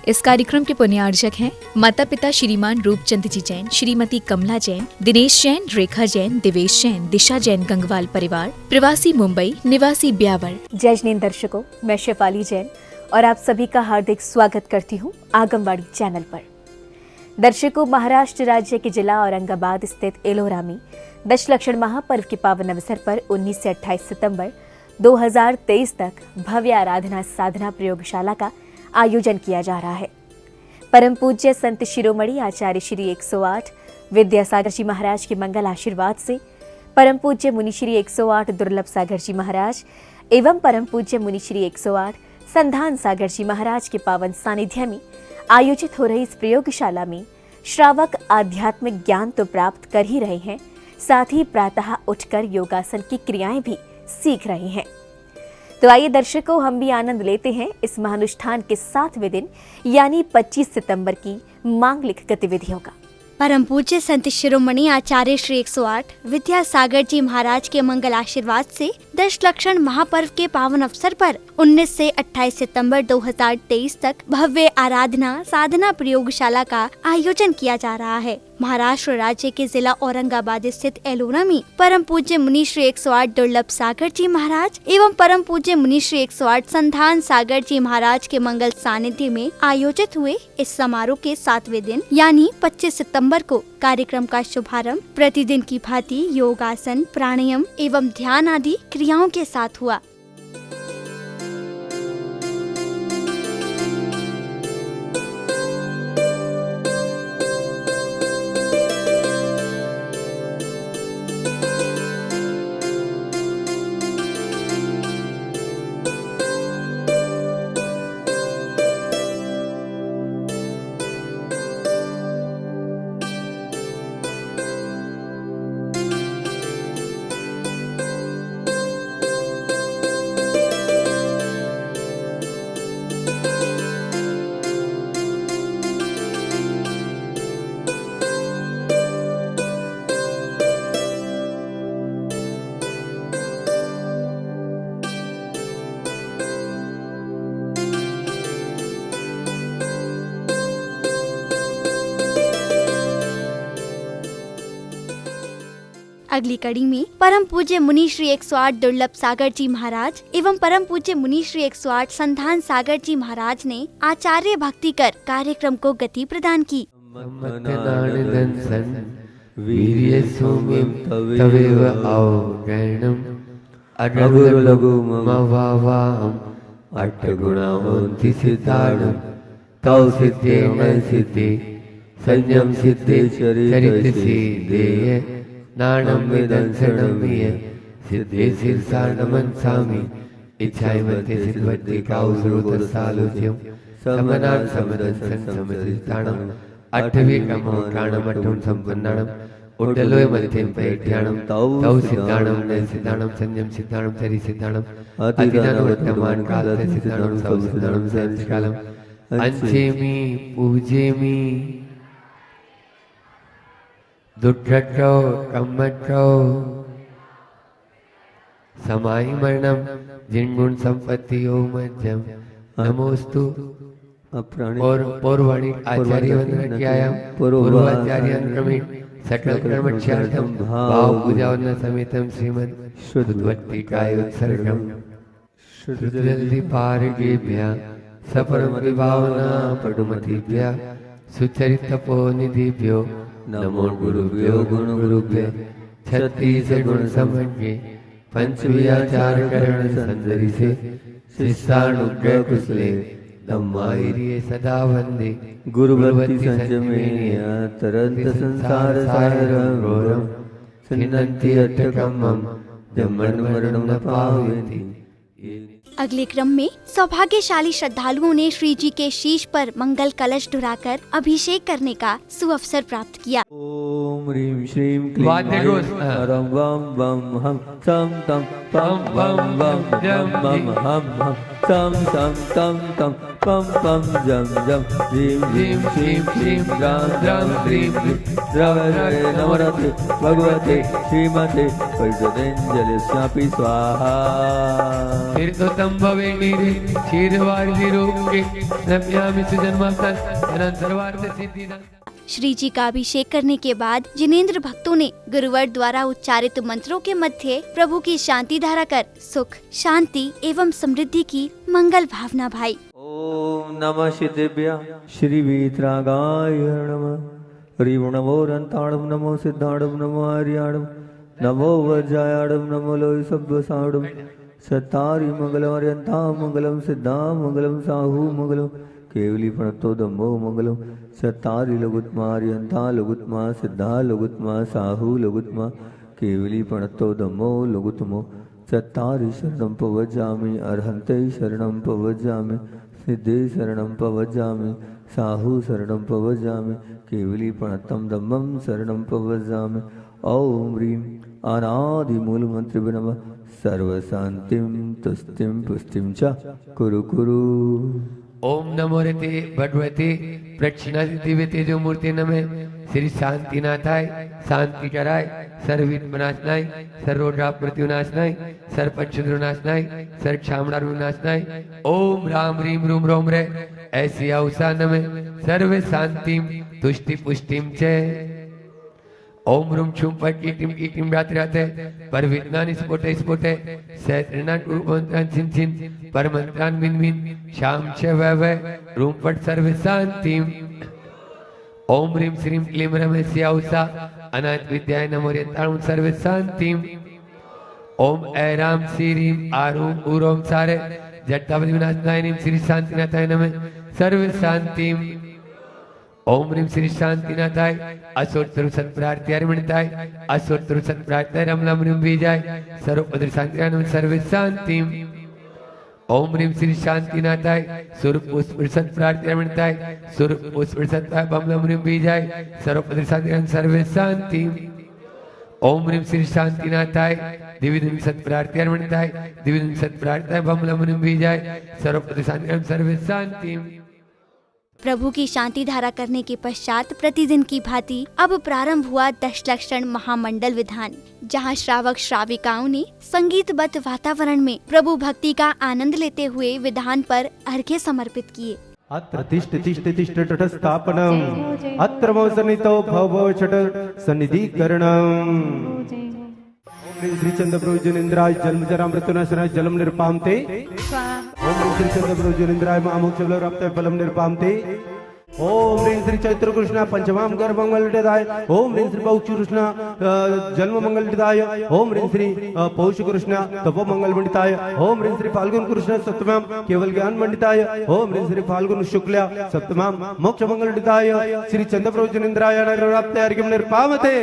इस कार्यक्रम के पुण्यार्जक हैं माता पिता श्रीमान रूपचंद जी जैन, श्रीमती कमला जैन, दिनेश जैन, रेखा जैन, दिवेश जैन, दिशा जैन गंगवाल परिवार, प्रवासी मुंबई, निवासी ब्यावर। जय जिनेंद्र दर्शकों, मैं शेफाली जैन और आप सभी का हार्दिक स्वागत करती हूँ आगमवाड़ी चैनल पर। दर्शकों, महाराष्ट्र राज्य के जिला औरंगाबाद स्थित एलोरा में दशलक्षण महापर्व के पावन अवसर पर 19 से 28 सितंबर 2023 तक भव्य आराधना साधना प्रयोगशाला का आयोजन किया जा रहा है। परम पूज्य संत शिरोमणि आचार्य श्री 108 विद्यासागर जी महाराज के मंगल आशीर्वाद से परम पूज्य मुनि श्री 108 दुर्लभ सागर जी महाराज एवं परम पूज्य मुनि श्री 108 संधान सागर जी महाराज के पावन सानिध्य में आयोजित हो रही इस प्रयोगशाला में श्रावक आध्यात्मिक ज्ञान तो प्राप्त कर ही रहे हैं, साथ ही प्रातः उठकर योगासन की क्रियाएं भी सीख रहे हैं। तो आइए दर्शकों, हम भी आनंद लेते हैं इस महानुष्ठान के 7वें दिन यानी 25 सितंबर की मांगलिक गतिविधियों का। परम पूज्य संत शिरोमणि आचार्य श्री 108 विद्यासागर जी महाराज के मंगल आशीर्वाद से दशलक्षण महापर्व के पावन अवसर पर 19 से 28 सितंबर 2023 तक भव्य आराधना साधना प्रयोगशाला का आयोजन किया जा रहा है। महाराष्ट्र राज्य के जिला औरंगाबाद स्थित एलोरा में परम पूज्य मुनि श्री 108 दुर्लभ सागर जी महाराज एवं परम पूज्य मुनि श्री 108 संधान सागर जी महाराज के मंगल सानिध्य में आयोजित हुए इस समारोह के 7वें दिन यानी 25 सितंबर को कार्यक्रम का शुभारंभ प्रतिदिन की भांति योगासन, प्राणायाम एवं ध्यान आदि क्रियाओं के साथ हुआ। अगली कड़ी में परम पूज्य मुनि श्री 108 दुर्लभ सागर जी महाराज एवं परम पूज्य मुनि श्री 108 संधान सागर जी महाराज ने आचार्य भक्ति कर कार्यक्रम को गति प्रदान की। संयम सिद्धे चरित सिद्धे नाणं वेदंसरणमीय सिद्धे शीर्षाणमंसामि इच्छामते सिद्धवते काउसुरुतसालोच्यं समनान् समदंसन् समसिद्धाणम् अट्ठविकमो प्राणमट्टं सम्पन्नाणम् उड्डलोय मध्यं पैठ्याणं तौ सिद्धाणं नय सिद्धाणं संयम सिद्धाणं चरि सिद्धाणं अतिदानं वर्तमान कालस्य सिद्धाणं सौ सिद्धाणं संस्कालम् अंचेमि पूजेमि दुट्ठट्टो कम्मट्टो समाई मरणम जिनगुण संपत्ति ओम मध्यम नमोस्तु और पौर्वाणिक आचार्य वंदनाख्यायाम पूर्वाचार्य क्रमेण सकल कर्मक्षार्थम भाव पूजावना समेतम श्रीमद् शुद्धवत्तिकाय उत्सर्गम शुद्धजल्दि पारगेभ्यः सपरम विभावना पटुमतिभ्यः सुचरितपो निधिभ्यो नमो गुरुभ्यो गुण गुरुभ्य 36 गुण समन्वय पंचव्याचार करण संदरि से शिष्यानुग्रह कुशले धम्माहिरिये सदा वंदे गुरुभक्ति संयमेन तरन्त संसार सागरं घोरं छिन्नन्ति अट्टकम्मं जन्मन मरणं न पावयति। अगले क्रम में सौभाग्यशाली श्रद्धालुओं ने श्री जी के शीश पर मंगल कलश ढुराकर अभिषेक करने का सुअवसर प्राप्त किया। ओम ह्रीं श्रीं क्लीं वाद्य घोष, हाँ। रं वं वं हम सं तं पं वं वं जं मम हम सं सं तं तं पं पं जं जं ह्रीं ह्रीं श्रीं क्लीं द्रां द्रां क्लीं क्लीं द्रवरे नमरते भगवते श्रीमते परिषदेञ्जलिस्यापि स्वाहा। तीर्थोत्तम भवे नीरे क्षीरवारिधि रूपे नम्यामि सुजन्मासन अनंतरवार्थ सिद्धिदान। श्री जी का अभिषेक करने के बाद जिनेंद्र भक्तों ने गुरुवर द्वारा उच्चारित मंत्रों के मध्य प्रभु की शांति धारा कर सुख, शांति एवं समृद्धि की मंगल भावना भाई। ओम नमः शिदेभ्य श्री वीतरागाय नमः। हरि नमो रंताणम नमो सिद्धाणम नमो आर्याणम नमो वज्रायाणम नमो लोय सब्बसाणम सतारि मंगलम अर्यंता मंगलम सिद्धा मंगलम साहू मंगलम केवली प्रणतो दम्भो मंगलम सतारि लघुत्मार्यंता लघुत्मा सिद्धा लघुत्मा साहू लघुत्मा केवली प्रणतो दम्भो लघुत्मो सतारि शरणं पवज्जामि अर्हन्ते शरणं पवज्जामि सिद्धे शरणं पवज्जामि साहू शरणं पवज्जामि केवली प्रणतं दम्भं शरणं पवज्जामि। ओम ह्रीं अनादिमूल मंत्र नमः सर्वशांतिं तुष्टिं पुष्टिं च कुरु कुरु। ओम नमो रते भगवते प्रक्षिणा दिव्य तेजो मूर्ति नमः। श्री शांतिनाथाय शांति कराय सर्वविघ्न विनाशनाय सर्वरोग मृत्युनाशनाय सर्वपक्षुनाशनाय सर्वक्षामणार विनाशनाय। ओम राम ह्रीं रूम रोम रे ऐसी औसा नमः सर्व शांतिं तुष्टि पुष्टिं च। ओम रूम छुम कीटिम रात्रि पर विज्ञान स्फोटे स्फोटे सहस्रनाथ रूपमंत्रान छिन छिन पर मंत्रान मिन मिन शाम छ वै रूम पट सर्व शांतिम। ओम ह्रीं श्रीं क्लीं रमेश औसा अनाथ विद्याय नमो यंताणुं सर्व शांतिम। ओम ऐराम श्रीं आरूम उरोम सारे जट्टावली विनाशनाय नीम श्री शांतिनाथाय नमः सर्व शांतिम। ओम ह्रीं श्री शांतिनाथाय असोत्तर सत्प्रार्थी अर्मणिताय असोत्तर सत्प्रार्थी रमला ह्रीं बीजाय सर्वपद शांतियान सर्व शांतिम। ओम ह्रीं श्री शांतिनाथाय सुरपुष्प सत्प्रार्थी अर्मणिताय सुरपुष्प सत्ताय बमला ह्रीं बीजाय सर्वपद शांतियान सर्व शांतिम। ओम ह्रीं श्री शांतिनाथाय दिव्य सत्प्रार्थी अर्मणिताय दिव्य सत्प्रार्थी बमला ह्रीं बीजाय सर्वपद शांतियान सर्व शांतिम। प्रभु की शांति धारा करने के पश्चात प्रतिदिन की भांति अब प्रारंभ हुआ दशलक्षण महामंडल विधान, जहां श्रावक श्राविकाओं ने संगीतबद्ध वातावरण में प्रभु भक्ति का आनंद लेते हुए विधान पर अर्घ्य समर्पित किए। अत्र तिष्ठ तिष्ठ तिष्ठ तट स्थापनम् अत्र मौसनितो भव छट सन्निधिकरणम्। ओम श्री चंद्रप्रभु जनेन्द्राय जन्म जरा मृत्युनाशनाय जलम निर्पामते। ओम श्री चंद्रप्रभु जनेन्द्राय महामोक्षबल प्राप्त फलम निर्पामते। ओम ह्रीं श्री चैत्र कृष्ण पंचमाम गर्भ मंगलदाय। ओम ह्रीं श्री पौष कृष्ण जन्म मंगलदाय। ओम ह्रीं श्री पौष कृष्ण तपो मंगल मंडिताय। ओम ह्रीं श्री फाल्गुन कृष्ण सप्तमाम केवल ज्ञान मंडिताय। ओम ह्रीं श्री फाल्गुन शुक्ल सप्तमाम मोक्ष मंगलदाय। श्री चंद्रप्रभु जनेन्द्राय प्राप्त अर्घ्यं निर्पामते।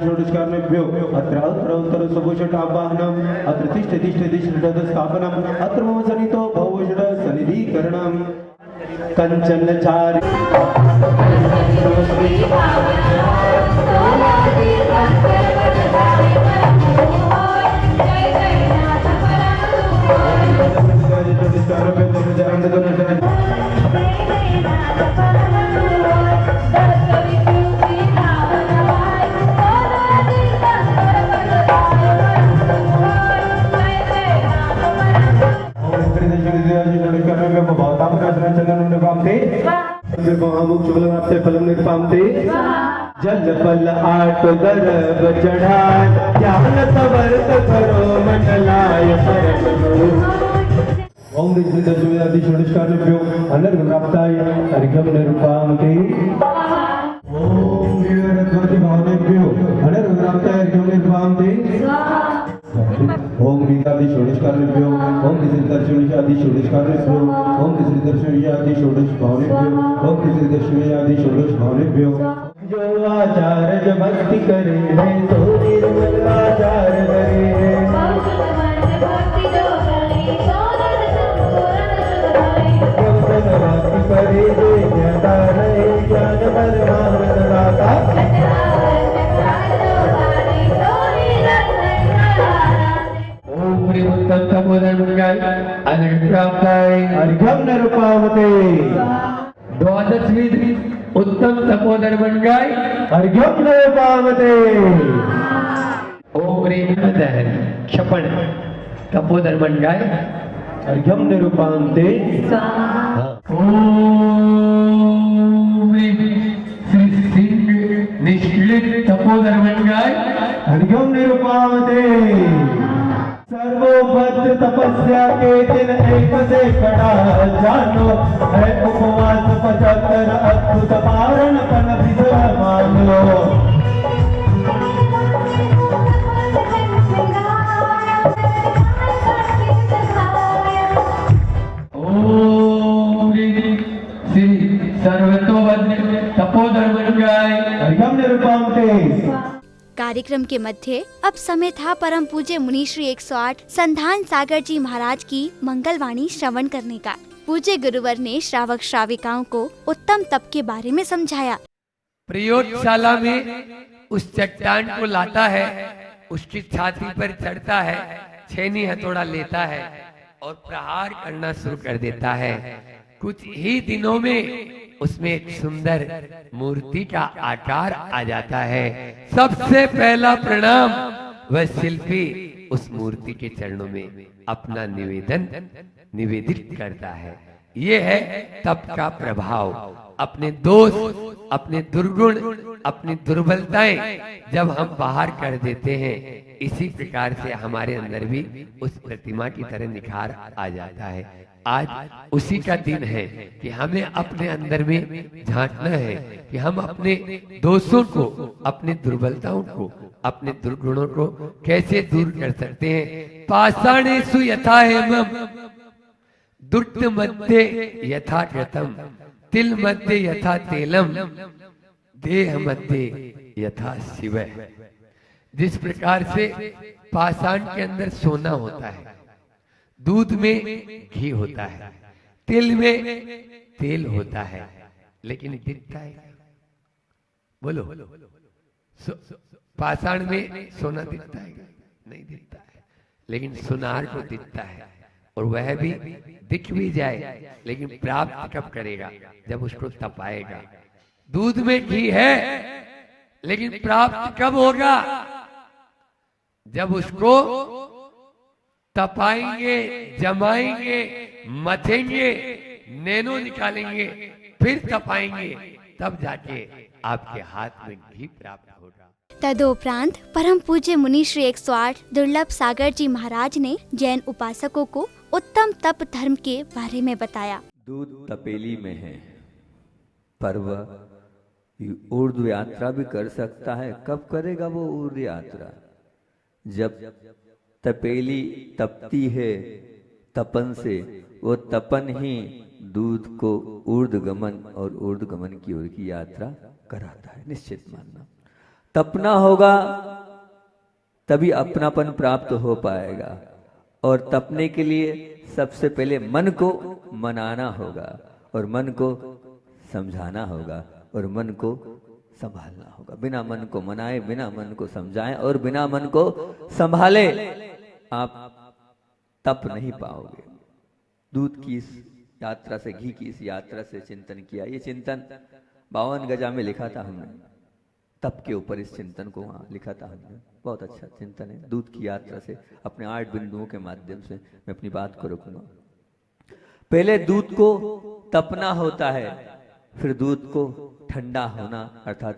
षोडशकार्येभ्यो अत्र उत्तर सबोषटावाहनम् अत्र तिष्ठ तिष्ठ तिष्ठ स्थापनम् अत्र मम सन्निधौ भवषट सन्निधिकरणम् कंचनचारि फलम निर्पामते। जल पल आट गर्भ चढ़ाय ज्ञान तवर्त करो मंडलाय परम गुरु। ओम श्री दशविधादि षोडशकार्येभ्यो अनर्घ्यप्राप्ताय अर्घ्यं निर्पामते। ओम वीररत्वति भावनेभ्यो अनर्घ्यप्राप्ताय अर्घ्यं निर्पामते। ओम गीतादि षोडशकार्येभ्यो ओम श्री दर्शनीयादि षोडशकार्येभ्यो ओम श्री दर्शनीयादि षोडश भावनेभ्यो ओम श्री दर्शनीयादि षोडश भावनेभ्यो। जो आचार्य जो भक्ति करे है सो निर्मल आचार्य करे है। भक्ति करे जो ज्ञाता है ज्ञान परमात्मा तपोधन बन गाय अर्घ्यम निरुपामते ओम ह्रीं क्षपण तपोधन बन गाय अर्घ्यम निरुपामते ओम ह्रीं श्री सिंह निश्लित तपोधन बन गाय अर्घ्यम निरुपामते सर्वोभद्र तपस्या के दिन एक से खड़ा जानो है उपवास 75 अद्भुत पारण पन विधि मानो ओम ह्रीं श्री सर्वतोभद्र तपोधन बन गाय अर्घ्यम निरुपामते। कार्यक्रम के मध्य अब समय था परम पूज्य मुनि श्री 108 संधान सागर जी महाराज की मंगलवाणी श्रवण करने का। पूज्य गुरुवर ने श्रावक श्राविकाओं को उत्तम तप के बारे में समझाया। प्रयोगशाला में उस चट्टान को लाता है, उसकी छाती पर चढ़ता है, छेनी हथौड़ा लेता है और प्रहार करना शुरू कर देता है। कुछ ही दिनों में उसमें एक सुंदर मूर्ति का आकार आ जाता है। सबसे पहला प्रणाम वह शिल्पी उस मूर्ति के चरणों में अपना निवेदित करता है। ये है तप का प्रभाव। अपने दोष, अपने दुर्गुण, अपनी दुर्बलताएं जब हम बाहर कर देते हैं, इसी प्रकार से हमारे अंदर भी उस प्रतिमा की तरह निखार आ जाता है। आज उसी का दिन है कि हमें अपने अंदर में झांकना है कि हम अपने दोषों को, अपनी दुर्बलताओं को, अपने दुर्गुणों को कैसे दूर कर सकते हैं। पाषाणेषु यथा हेमं दुष्ट मध्य यथा कृतम तिल मध्य यथा तेलम देह मध्य यथा शिव। जिस प्रकार से पाषाण के अंदर सोना होता है, दूध में घी होता है, तिल में तेल होता है, लेकिन दिखता है, बोलो पाषाण में सोना दिखता है? नहीं दिखता है, लेकिन सुनार को दिखता है। और वह भी दिख भी जाए, लेकिन प्राप्त कब करेगा? जब उसको तपाएगा। दूध में घी है, लेकिन प्राप्त कब होगा? जब उसको तपाएंगे, जमाएंगे, मथेंगे, नैनो निकालेंगे, फिर तपाएंगे, तब जाके आपके हाथ में घी प्राप्त होगा। तदोपरांत परम पूज्य मुनि श्री 108 दुर्लभ सागर जी महाराज ने जैन उपासकों को उत्तम तप धर्म के बारे में बताया। दूध तपेली में है, पर वह ऊर्ध्व यात्रा भी कर सकता है। कब करेगा वो ऊर्ध्व यात्रा? जब तपेली तपती है तपन से, वो तपन ही दूध को ऊर्ध्वगमन और ऊर्ध्वगमन की ओर की यात्रा कराता है। निश्चित मानना, तपना होगा तभी अपनापन प्राप्त हो पाएगा। और तपने के लिए सबसे पहले मन को मनाना होगा, और मन को समझाना होगा, और मन को संभालना होगा। बिना मन को मनाए, बिना मन को समझाएं और बिना मन को संभाले आप तप नहीं पाओगे। दूध की इस यात्रा से, घी की इस यात्रा से चिंतन किया। ये चिंतन 52 गजा में लिखा था हमने, तप के ऊपर इस चिंतन को वहां लिखा था हमने। बहुत अच्छा चिंतन है। दूध की यात्रा से अपने 8 बिंदुओं के माध्यम से मैं अपनी बात को रखूंगा। पहले दूध को तपना होता है, फिर दूध को ठंडा होना अर्थात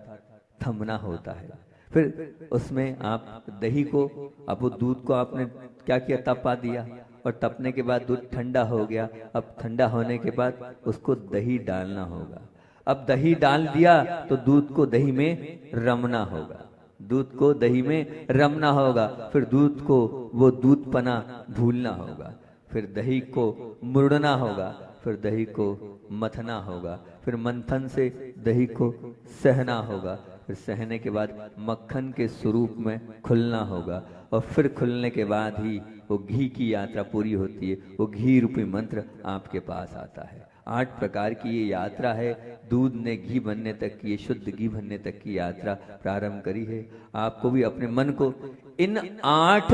थमना होता है। फिर उसमें आप दही को, अब वो दूध को आपने क्या किया? तपा दिया, और तपने के बाद दूध ठंडा हो गया। अब ठंडा होने के बाद उसको दही डालना होगा। अब दही डाल दिया तो दूध को दही में रमना होगा, दूध को दही में रमना होगा। फिर दूध को वो दूधपना भूलना होगा, फिर दही को मुड़ना होगा, फिर दही को मथना होगा, फिर मंथन से दही को सहना होगा, फिर सहने के बाद मक्खन के स्वरूप में खुलना होगा, और फिर खुलने के बाद ही वो घी की यात्रा पूरी होती है। वो घी रूपी मंत्र आपके पास आता है। 8 प्रकार की ये यात्रा है। दूध ने घी बनने तक की, शुद्ध घी बनने तक की यात्रा प्रारंभ करी है। आपको भी अपने मन को इन 8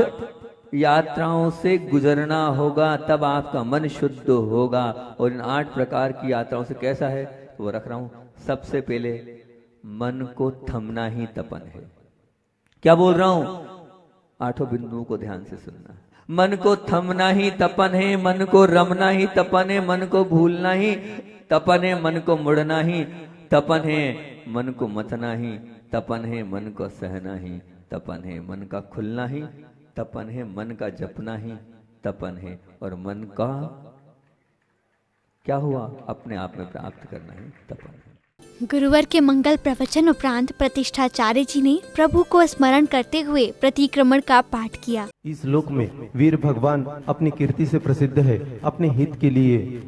यात्राओं से गुजरना होगा, तब आपका मन शुद्ध होगा। और इन 8 प्रकार की यात्राओं से कैसा है तो वो रख रहा हूं। सबसे पहले मन को थमना ही तपन है। क्या बोल रहा हूं? 8 बिंदुओं को ध्यान से सुनना। मन को थमना ही तपन है, मन को रमना ही तपन है, मन को भूलना ही तपन है, मन को मुड़ना ही तपन है, मन को मतना ही तपन है, मन को सहना ही तपन है, मन का खुलना ही तपन है, मन का जपना ही तपन है, और मन का क्या हुआ? अपने आप में प्राप्त करना ही तपन है। गुरुवार के मंगल प्रवचन उपरांत प्रतिष्ठाचार्य जी ने प्रभु को स्मरण करते हुए प्रतिक्रमण का पाठ किया। इस लोक में वीर भगवान अपनी कीर्ति से प्रसिद्ध है। अपने हित के लिए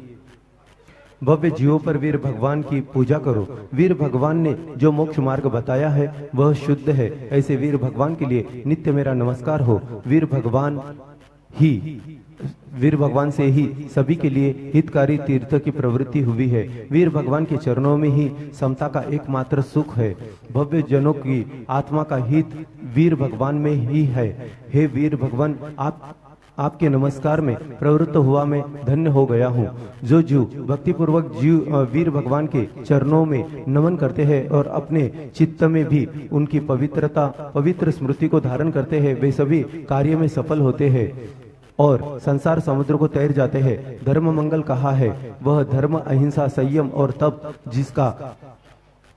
भव्य जीवों पर वीर भगवान की पूजा करो। वीर भगवान ने जो मोक्ष मार्ग बताया है वह शुद्ध है। ऐसे वीर भगवान के लिए नित्य मेरा नमस्कार हो। वीर भगवान से ही सभी के लिए हितकारी तीर्थ की प्रवृत्ति हुई है। वीर भगवान के चरणों में ही समता का एकमात्र सुख है। भव्य जनों की आत्मा का हित वीर भगवान में ही है। हे वीर भगवान, आपके नमस्कार में प्रवृत्त हुआ मैं धन्य हो गया हूँ। जो जीव भक्तिपूर्वक वीर भगवान के चरणों में नमन करते हैं और अपने चित्त में भी उनकी पवित्र स्मृति को धारण करते हैं, वे सभी कार्य में सफल होते हैं और संसार समुद्र को तैर जाते हैं। धर्म मंगल कहा है, वह धर्म, अहिंसा, संयम और तप जिसका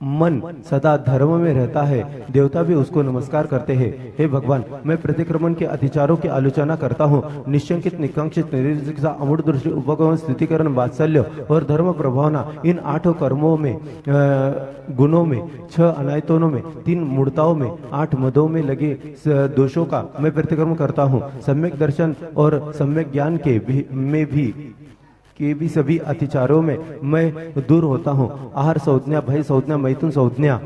मन सदा धर्म में रहता है, देवता भी उसको नमस्कार करते हैं। हे भगवान, मैं प्रतिक्रमण के अतिचारों की आलोचना करता हूँ। निशंकित, निकांक्षित, निरीक्षा, अमूढ़ दृष्टि, उपगमन, स्थितिकरण, वात्सल्य और धर्म प्रभावना, इन 8 कर्मों में, गुणों में, 6 अनायतों में, 3 मूर्ताओं में, 8 मदों में लगे दोषों का मैं प्रतिक्रमण करता हूँ। सम्यक दर्शन और सम्यक ज्ञान के भी सभी अतिचारों में मैं दूर होता हूँ। आहार संज्ञा, भय संज्ञा, मैथुन संज्ञा,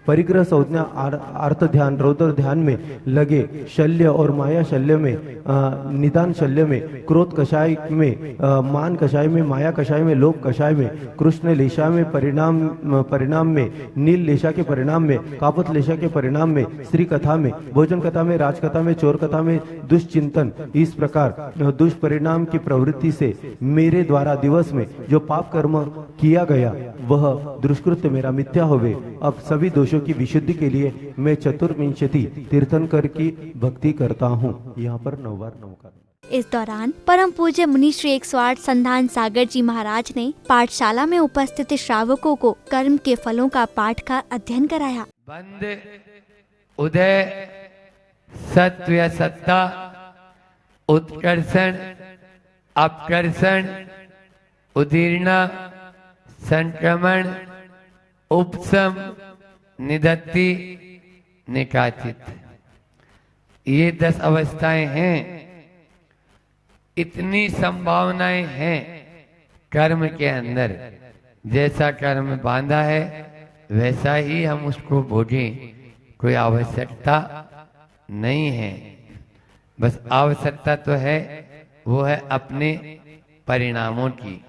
परिग्रह संज्ञा, अर्थ ध्यान, रौद्र ध्यान में लगे, शल्य और माया शल्य में, निदान शल्य में, क्रोध कषाय में, मान कषाय में, माया कषाय में, लोभ कषाय में, कृष्ण लेशा में, परिणाम में, नील लेशा के परिणाम में, कापत लेशा के परिणाम में, स्त्री कथा में, भोजन कथा में, राजकथा में, चोर कथा में, दुष्चिंतन। इस प्रकार दुष्परिणाम की प्रवृत्ति से मेरे द्वारा दिवस में जो पाप कर्म किया गया वह दुष्कृत्य मेरा मिथ्या होवे। अब सभी दोषों की विशुद्धि के लिए मैं चतुर्विंशति तीर्थंकर की भक्ति करता हूँ। यहाँ पर 9 बार नमस्कार। इस दौरान परम पूज्य मुनि श्री 108 संधान सागर जी महाराज ने पाठशाला में उपस्थित श्रावकों को कर्म के फलों का पाठ का अध्ययन कराया। बंद, उदय, सत्व, सत्ता, उत्कर्षण, अपकर्षण, उदीर्णा, संक्रमण, उपशम, निदत्ति, निकाचित, ये 10 अवस्थाएं हैं। इतनी संभावनाएं हैं कर्म के अंदर। जैसा कर्म बांधा है वैसा ही हम उसको भोगें, कोई आवश्यकता नहीं है। बस आवश्यकता तो है, वो है अपने परिणामों की।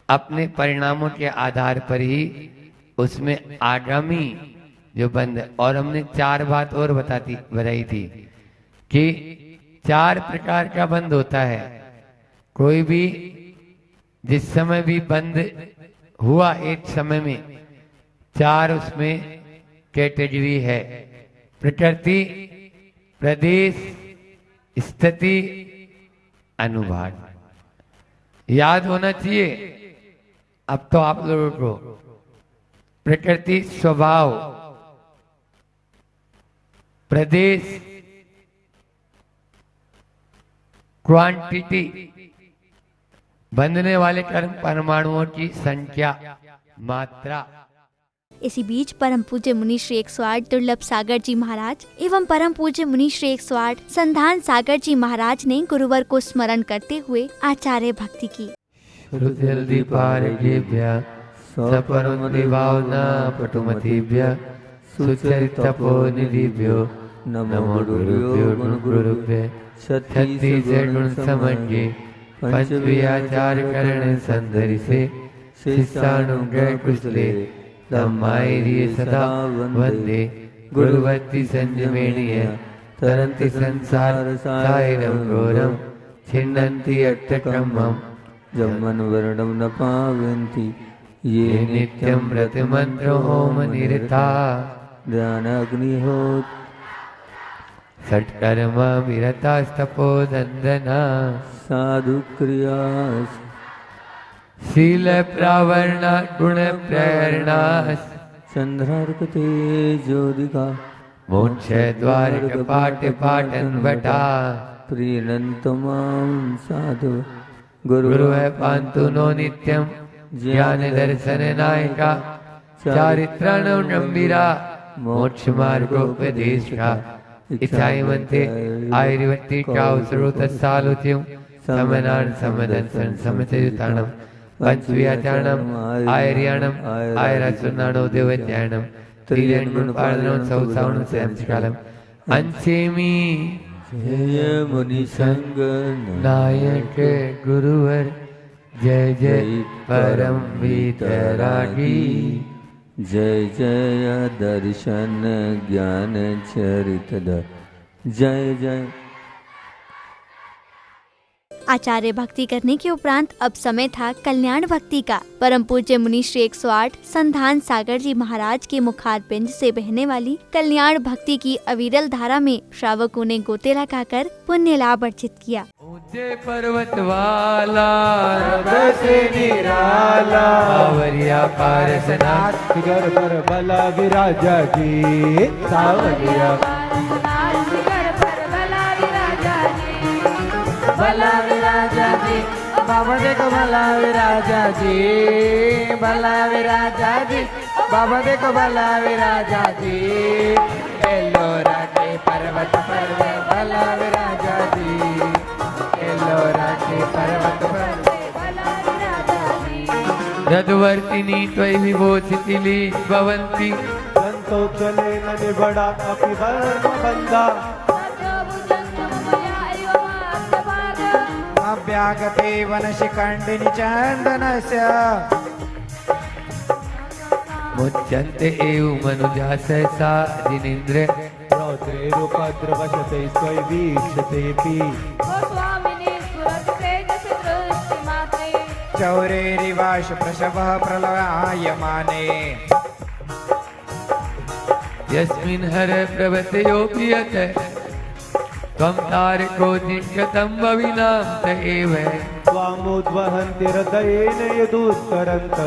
अपने परिणामों के आधार पर ही उसमें आगामी जो बंद। और हमने 4 बात और बताई थी कि 4 प्रकार का बंद होता है। कोई भी जिस समय भी बंद हुआ एक समय में 4 उसमें कैटेगरी है। प्रकृति, प्रदेश, स्थिति, अनुभाग। याद होना चाहिए अब तो आप लोगों को। प्रकृति स्वभाव, प्रदेश क्वांटिटी, बंधने वाले कर्म परमाणुओं की संख्या, मात्रा। इसी बीच परम पूज्य मुनि श्री 108 दुर्लभ सागर जी महाराज एवं परम पूज्य मुनि श्री 108 संधान सागर जी महाराज ने गुरुवर को स्मरण करते हुए आचार्य भक्ति की। श्रुतिर्दि पारगेभ्यः सपरमति भावना पटुमतिभ्यः सुचरितपोनिधिभ्यो नमो गुरुभ्यो गुरुभ्यो। 36 गुण समन्वये पंचव्याचार करण संदरि से शिष्यानुग्रह कुशले धम्माय सदा वंदे गुरुवत्ति संयमेणीय तरन्ति संसार सायरं घोरं छिन्नन्ति अट्टकम्मं जम्मन वर्णम न पावन्ति ये नित्यं प्रतिमंत्र होम निरता ध्यानाग्निहोत्र षट्कर्म विरतास्तपोदंदना साधु क्रिया शील प्रावरणा गुण प्रेरणा चंद्रार्क तेजोदिका मोक्ष द्वार कपाट पाटन वटा प्रीणन्तमां साधु गुरु है पांतु नो नित्यम ज्ञान दर्शन नायका चारित्रण गंभीरा मोक्ष मार्गोपदेश का इच्छाई मंते आयुर्वती चाउ श्रोत सालोच्यम समनान समदंसन समचयुताणम पंचव्याचारणम आयर्याणम आयरासुनाणो देवत्याणम त्रिलेन गुणपारणम सौसावणम संस्कालम अंचेमी जय मुनि संग नायक गुरुवर जय जय परम वितरागी जय जय दर्शन ज्ञान चरित जय जय। आचार्य भक्ति करने के उपरांत अब समय था कल्याण भक्ति का। परम पूज्य मुनि श्री 108 संधान सागर जी महाराज के मुखार पिंड से बहने वाली कल्याण भक्ति की अविरल धारा में श्रावकों ने गोते लगाकर पुण्य लाभ अर्जित किया। ऊंचे पर्वत वाला से निराला सावरिया पारसनाथ घर पर भला विराजा जी सावरिया भला विराजा जी बाबा देखो भला विराजा जी भला विराजा जी बाबा देखो भला विराजा जी एलोरा के पर्वत पर भला विराजा जी एलोरा के पर्वत पर भला विराजा जी रघुवर्तिनी त्वयि विभूषितिली भवन्ति संतो चले न बड़ा अपि धर्म बंदा अभ्यागते वनशिखण्डिनि चन्दनस्य मुच्यन्ते एव मनुजा सहसा जिनेन्द्र रौद्रेरुपद्रवशते स्वैवीक्षतेऽपि चौरेरिवाश प्रसवः प्रलयायमाने यस्मिन् हर प्रवतयोऽपि यत् त्वं तारको जिष्कतं भविनां त एव त्वामुद्वहन्ति हृदयेन यदुत्तरन्त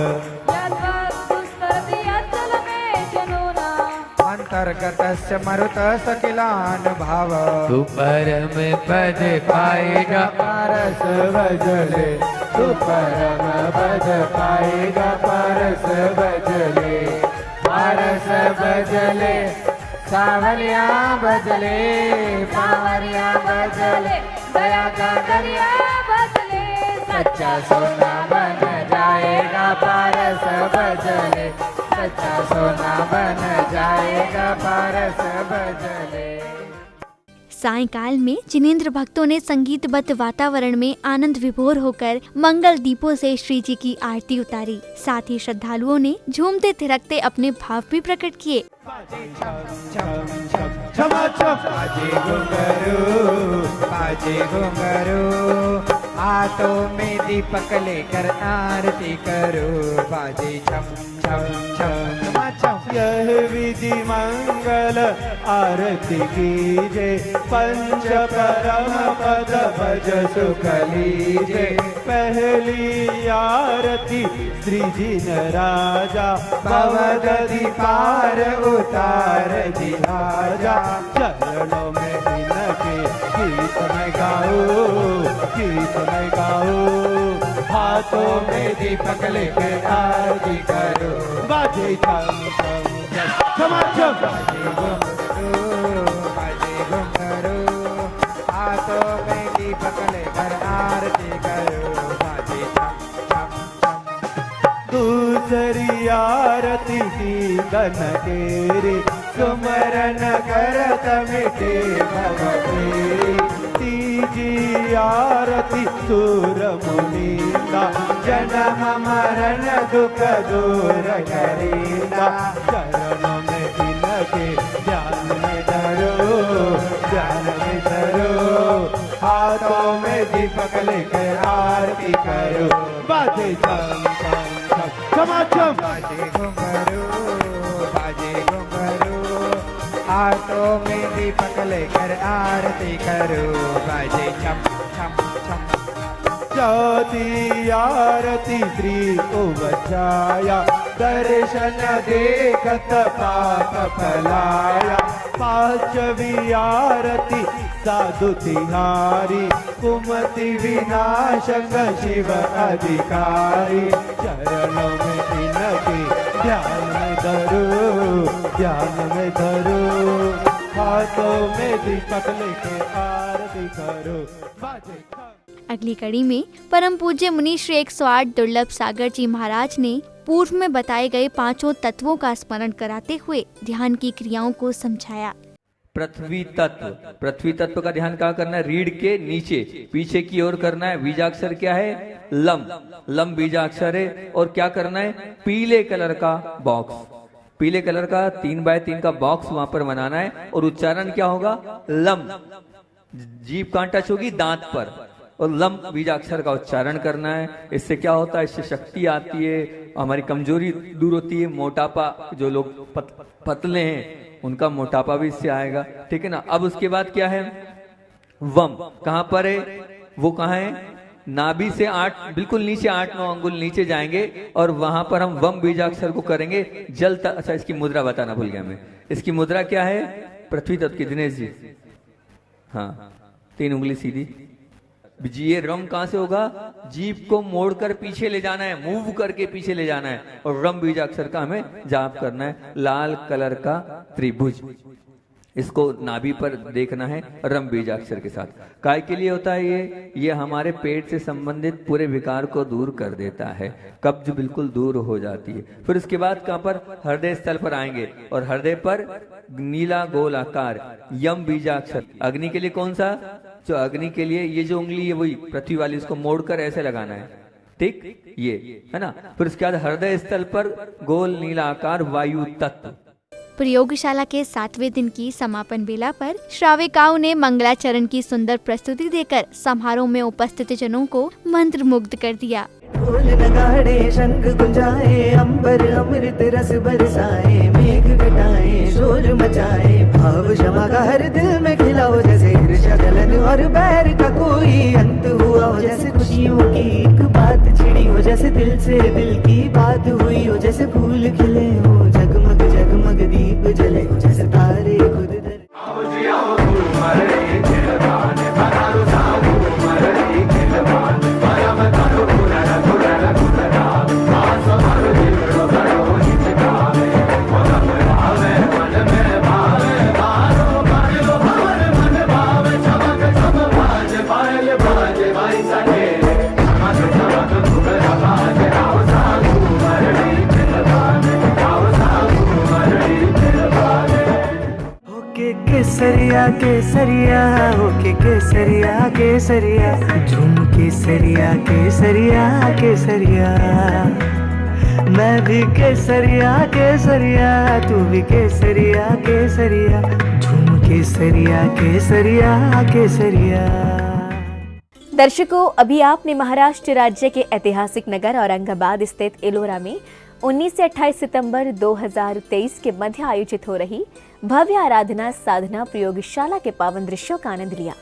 अंतर्गतस्य मरुतः सकिलानुभाव तू परम पद पाएगा पारस भजले तू परम पद पाएगा पारस भजले पारस बजले सावरिया बजले पावरिया बजले दया का दरिया बजले सच्चा सोना बन जाएगा पारस बजले सच्चा सोना बन जाएगा पारस बजले। सायंकाल में जिनेंद्र भक्तों ने संगीतबद्ध वातावरण में आनंद विभोर होकर मंगल दीपों से श्री जी की आरती उतारी। साथ ही श्रद्धालुओं ने झूमते थिरकते अपने भाव भी प्रकट किए। बाजे घुंघरू हाथों में दीपक लेकर आरती करो बाजे छम छम छम छम। यह विधि मंगल आरती कीजे पंच परम पद भज सुख लीजे पहली आरती श्री जी न राजा भवदधि पार उतार जी राजा चरणों में इनके गीत में गाओ गीत में गाओ हाथों में दीपक लेकर आरती करो बाजे छम छम छम छम बाजे घुंघरू हाथों में दीपक लेकर आरती करो बाजे छम छम छम। दूसरी आरती की गन तेरी सुमरन करत मिटे भव तेरी तीजी आरती सूर मुनींदा जन्म मरण दुख दूर करींदा चरणों में इनके ध्यान में धरो हाथों में दीपक लेकर आरती करो बाजे छम छम छम छमाछम बाजे घुंघरू बाजे घुंघरू हाथों में दीपक लेकर आरती करो बाजे छम छम छम ज्योति आरती श्री उवचाया दर्शन देखत पाप फलाया पांचवी आरती साधु तिहारी कुमति विनाशक शिव अधिकारी चरणों में इनके ध्यान में धरो हाथों में दीपक लेके आरती करो बाजे अगली कड़ी में परम पूज्य मुनि श्री 108 दुर्लभ सागर जी महाराज ने पूर्व में बताए गए 5 तत्वों का स्मरण कराते हुए ध्यान की क्रियाओं को समझाया। पृथ्वी तत्व का ध्यान कहाँ करना है? रीढ़ के नीचे पीछे की ओर करना है। बीजाक्षर क्या है? लम बीजाक्षर है। और क्या करना है? पीले कलर का बॉक्स, पीले कलर का 3x3 का बॉक्स वहां पर बनाना है। और उच्चारण क्या होगा? लम। जीभ कहाँ टच होगी? दांत पर। और लम बीजाक्षर का उच्चारण करना है। इससे क्या होता है? इससे शक्ति आती है, हमारी कमजोरी दूर होती है। मोटापा, जो लोग पतले हैं उनका मोटापा भी इससे आएगा, ठीक है ना। अब उसके बाद क्या है? वम कहां पर है? वो कहां है? नाभि से 8 बिल्कुल नीचे 8-9 अंगुल नीचे जाएंगे और वहां पर हम वम बीजाक्षर को करेंगे। जल तक। अच्छा, इसकी मुद्रा बताना भूल गया मैं। इसकी मुद्रा क्या है? पृथ्वी तत्व की। दिनेश जी, हाँ, 3 उंगली सीधी। ये रम कहां से होगा? जीभ को मोड़कर पीछे ले जाना है, मूव करके पीछे ले जाना है। और रम बीजाक्षर का हमें जाप करना है। लाल कलर का त्रिभुज, इसको नाभि पर देखना है रम बीजाक्षर के साथ। काय के लिए होता है ये हमारे पेट से संबंधित पूरे विकार को दूर कर देता है। कब्ज बिल्कुल दूर हो जाती है। फिर उसके बाद कहां पर? हृदय स्थल पर आएंगे और हृदय पर नीला गोल आकार यम बीजाक्षर। अग्नि के लिए कौन सा? जो अग्नि के लिए ये जो उंगली है वही पृथ्वी वाली, इसको मोड़कर ऐसे लगाना है, ठीक, ये है ना। फिर उसके बाद हृदय स्थल पर गोल नीला आकार वायु तत्व। प्रयोगशाला के 7वें दिन की समापन बेला पर श्राविकाओं ने मंगलाचरण की सुंदर प्रस्तुति देकर समारोह में उपस्थित जनों को मंत्रमुग्ध कर दिया। ढोल नगाड़े शंख गुंजाए अंबर अमृत रस बरसाए मेघ घटाए शोर मचाए भाव क्षमा का हर दिल में खिलाओ जैसे ईर्ष्या जलन और बैर का कोई अंत हुआ हो। जैसे खुशियों की एक बात छिड़ी हो, जैसे दिल से दिल की बात हुई हो, जैसे फूल खिले हो जगमग जगमग दीप जले हो, जैसे तारे खुद केसरिया केसरिया होके केसरिया केसरिया झूम केसरिया केसरिया केसरिया मैं भी केसरिया केसरिया तू भी केसरिया केसरिया झूम केसरिया केसरिया केसरिया। दर्शकों, अभी आपने महाराष्ट्र राज्य के ऐतिहासिक नगर औरंगाबाद स्थित एलोरा में 19 से 28 सितंबर 2023 के मध्य आयोजित हो रही भव्य आराधना साधना प्रयोगशाला के पावन दृश्यों का आनंद लिया।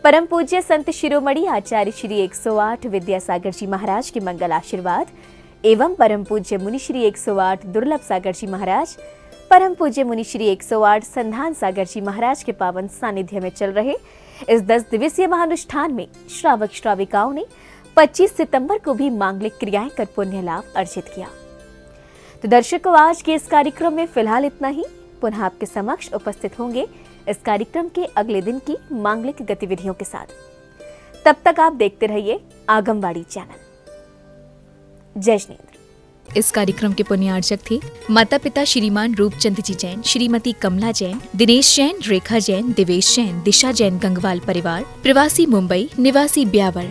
परम पूज्य संत शिरोमणि आचार्य श्री 108 विद्यासागर जी महाराज के मंगल आशीर्वाद एवं परम पूज्य मुनि श्री 108 दुर्लभ सागर जी महाराज, परम पूज्य मुनि श्री 108 संधान सागर जी महाराज के पावन सानिध्य में चल रहे इस 10 दिवसीय महानुष्ठान में श्रावक श्राविकाओं ने 25 सितंबर को भी मांगलिक क्रियाएं कर पुण्य लाभ अर्जित किया। तो दर्शकों, आज के इस कार्यक्रम में फिलहाल इतना ही। पुनः आपके समक्ष उपस्थित होंगे इस कार्यक्रम के अगले दिन की मांगलिक गतिविधियों के साथ। तब तक आप देखते रहिए आगमवाड़ी चैनल। जय जिनेंद्र। इस कार्यक्रम के पुण्यार्चक थे माता पिता श्रीमान रूपचंद जी जैन, श्रीमती कमला जैन, दिनेश जैन, रेखा जैन, दिवेश जैन, दिशा जैन गंगवाल परिवार, प्रवासी मुंबई, निवासी ब्यावर।